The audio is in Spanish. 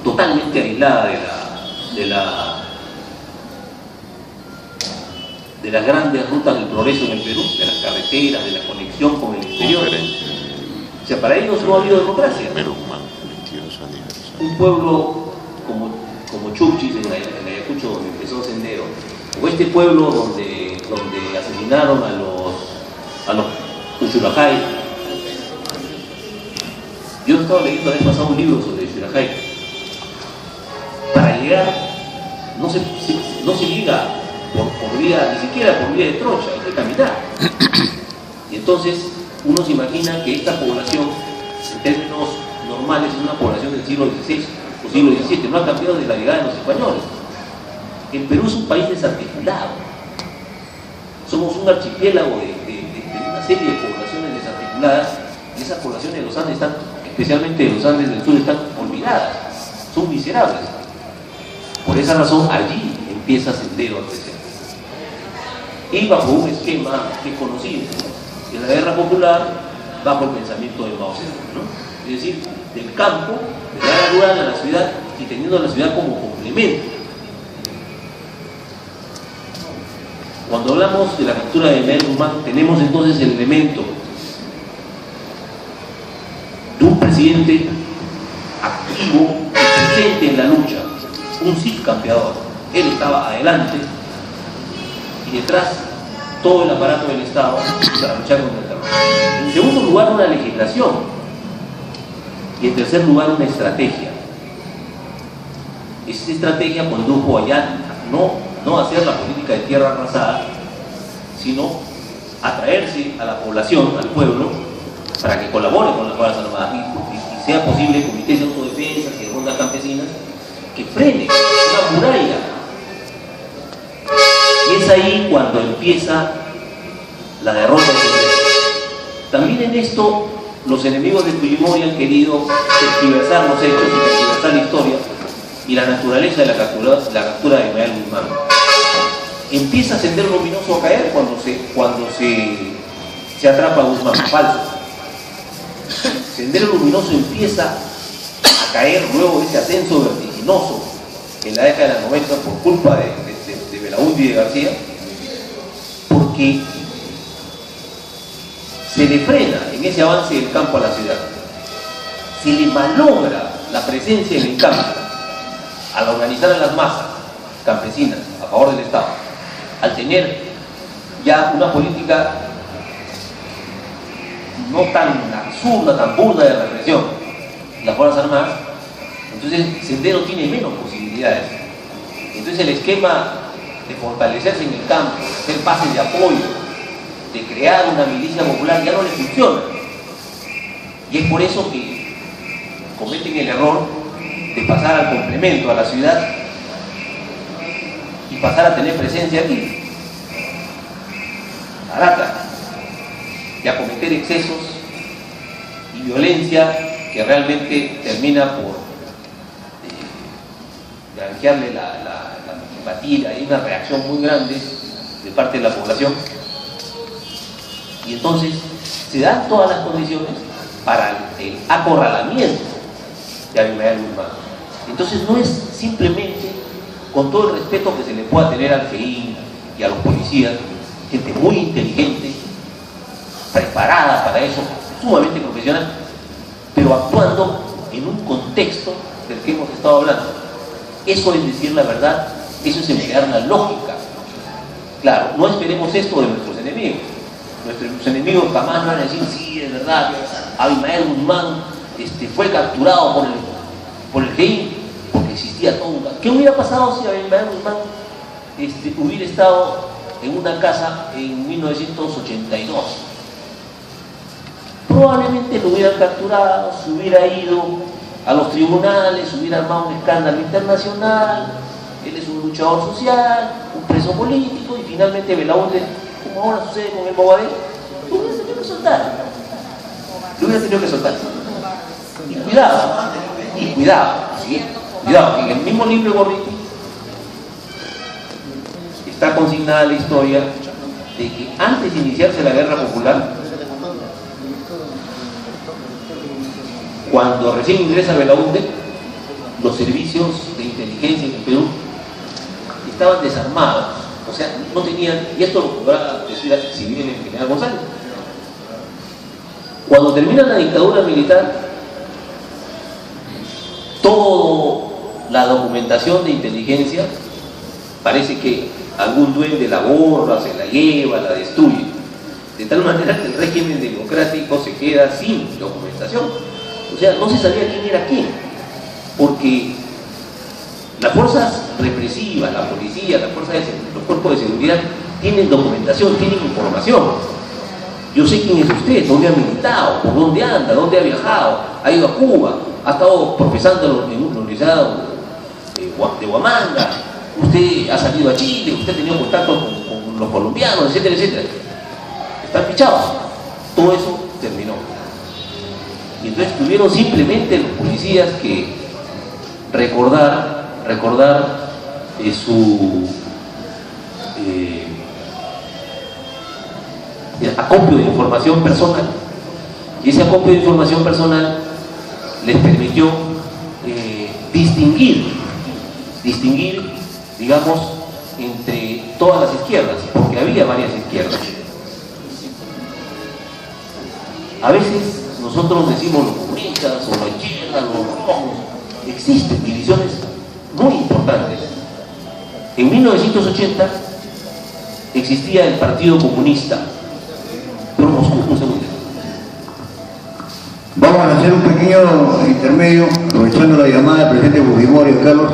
totalmente aislada de las grandes rutas del progreso en el Perú, de las carreteras, de la conexión con el exterior. O sea, para ellos no ha habido democracia. Un pueblo como Chuchis, en Ayacucho, donde empezó Sendero, o este pueblo donde asesinaron a los Ushurajay. Yo estaba leyendo la vez pasado un libro sobre Ushurajay. Para llegar, no se llega por vía, ni siquiera por vía de trocha, hay que caminar. Y entonces uno se imagina que esta población, en términos normales, es una población del siglo XVI o siglo XVII, no ha cambiado desde la llegada de los españoles. El Perú es un país desarticulado. Somos un archipiélago de una serie de poblaciones desarticuladas, y esas poblaciones de los Andes están, especialmente de los Andes del sur, están olvidadas, son miserables. Por esa razón allí empieza Sendero a crecer. Y bajo un esquema que es conocido, de la guerra popular, bajo el pensamiento de Mao Zedong, ¿no? Es decir, del campo, de la área rural a la ciudad, y teniendo a la ciudad como complemento. Cuando hablamos de la captura de Ismael Guzmán, tenemos entonces el elemento de un presidente activo, presente en la lucha, un Cid campeador. Él estaba adelante y detrás todo el aparato del Estado para luchar contra el terror. En segundo lugar, una legislación, y en tercer lugar, una estrategia. Esa estrategia condujo allá no hacer la política de tierra arrasada, sino atraerse a la población, al pueblo, para que colabore con las Fuerzas Armadas y sea posible comités de autodefensa, que rondas campesinas, que frene una muralla. Y es ahí cuando empieza la derrota del Congreso. También en esto los enemigos de Fujimori han querido tergiversar los hechos y tergiversar la historia y la naturaleza de la captura de Ismael Guzmán. Empieza Sendero Luminoso a caer cuando se atrapa a Guzmán. Falso. Sendero Luminoso empieza a caer luego de ese ascenso vertiginoso en la década de los 90 por culpa de Belaúnde y de García, porque se le frena en ese avance del campo a la ciudad, se le malogra la presencia en el campo al organizar a las masas campesinas a favor del Estado, al tener ya una política no tan absurda, tan burda de represión, las Fuerzas Armadas. Entonces Sendero tiene menos posibilidades. Entonces el esquema de fortalecerse en el campo, de hacer pases de apoyo, de crear una milicia popular, ya no le funciona. Y es por eso que cometen el error de pasar al complemento, a la ciudad, y pasar a tener presencia aquí, barata, y a cometer excesos y violencia que realmente termina por granjearle la empatía. Hay una reacción muy grande de parte de la población, y entonces se dan todas las condiciones para el acorralamiento de Ismael Guzmán. Entonces no es simplemente, con todo el respeto que se le pueda tener al FEIN y a los policías, gente muy inteligente, preparada para eso, sumamente profesional, pero actuando en un contexto del que hemos estado hablando. Eso es decir la verdad, eso es emplear la lógica. Claro, no esperemos esto de nuestros enemigos. Nuestros enemigos jamás van a decir, sí, es verdad, Ismael Guzmán fue capturado por el GEI, porque existía todo un... ¿Qué hubiera pasado si Ismael Guzmán hubiera estado en una casa en 1982? Probablemente lo hubieran capturado, se hubiera ido a los tribunales, hubiera armado un escándalo internacional. Él es un luchador social, un preso político, y finalmente Belaúnde, como ahora sucede con el Bobadé, lo hubiera tenido que soltar. Lo hubiera tenido que soltar. Y cuidado, ¿sí? Cuidado, en el mismo libro de Gorriti está consignada la historia de que antes de iniciarse la guerra popular, cuando recién ingresa Belaúnde, estaban desarmados, o sea, no tenían, y esto lo podrá decir si viene el general González. Cuando termina la dictadura militar, toda la documentación de inteligencia parece que algún duende la borra, se la lleva, la destruye, de tal manera que el régimen democrático se queda sin documentación. O sea, no se sabía quién era quién, porque las fuerzas represivas, la policía, los cuerpos de seguridad tienen documentación, tienen información. Yo sé quién es usted, dónde ha militado, por dónde anda, dónde ha viajado, ha ido a Cuba, ha estado profesando en una universidad de Huamanga, usted ha salido a Chile, usted ha tenido contacto con los colombianos, etcétera, etcétera. Están fichados. Todo eso terminó. Y entonces tuvieron simplemente los policías que recordar su acopio de información personal. Y ese acopio de información personal les permitió distinguir, digamos, entre todas las izquierdas, porque había varias izquierdas. A veces nosotros decimos los comunistas o la izquierda, los rojos. Existen divisiones muy importantes. En 1980 existía el Partido Comunista. Pero un segundo. Vamos a hacer un pequeño intermedio, aprovechando la llamada del presidente Fujimori, Carlos.